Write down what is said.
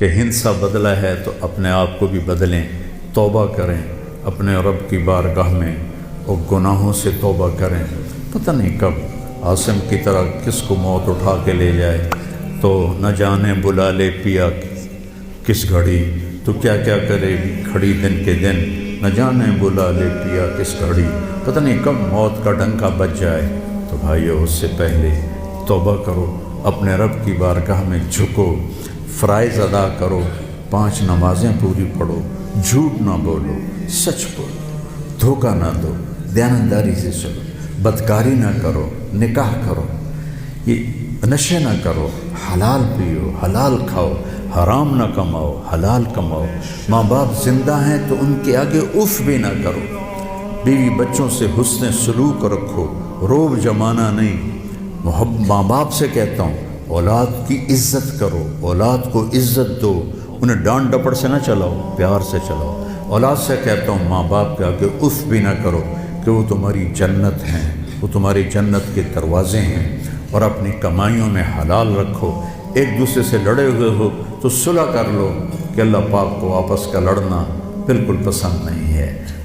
کہ ہند سا بدلا ہے تو اپنے آپ کو بھی بدلیں، توبہ کریں اپنے رب کی بارگاہ میں اور گناہوں سے توبہ کریں۔ پتہ نہیں کب عاصم کی طرح کس کو موت اٹھا کے لے جائے، تو نہ جانے بلا لے پیا کس گھڑی، تو کیا کیا کرے گی کھڑی دن کے دن، نہ جانے بلا لے پیا کس گھڑی، پتہ نہیں کب موت کا ڈنکا بج جائے۔ تو بھائیو اس سے پہلے توبہ کرو، اپنے رب کی بارگاہ میں جھکو، فرائض ادا کرو، 5 نمازیں پوری پڑھو، جھوٹ نہ بولو، سچ بولو، دھوکہ نہ دو، دیانتداری سے چلو، بدکاری نہ کرو، نکاح کرو، یہ نشے نہ کرو، حلال پیو، حلال کھاؤ، حرام نہ کماؤ، حلال کماؤ، ماں باپ زندہ ہیں تو ان کے آگے اف بھی نہ کرو، بیوی بچوں سے حسن سلوک رکھو، روب جمانا نہیں، ماں باپ سے کہتا ہوں اولاد کی عزت کرو، اولاد کو عزت دو، انہیں ڈانٹ ڈپٹ سے نہ چلاؤ، پیار سے چلاؤ۔ اولاد سے کہتا ہوں ماں باپ کے آگے اف بھی نہ کرو، کہ وہ تمہاری جنت ہیں، وہ تمہاری جنت کے دروازے ہیں، اور اپنی کمائیوں میں حلال رکھو۔ ایک دوسرے سے لڑے ہوئے ہو تو صلح کر لو، کہ اللہ پاک کو آپس کا لڑنا بالکل پسند نہیں ہے۔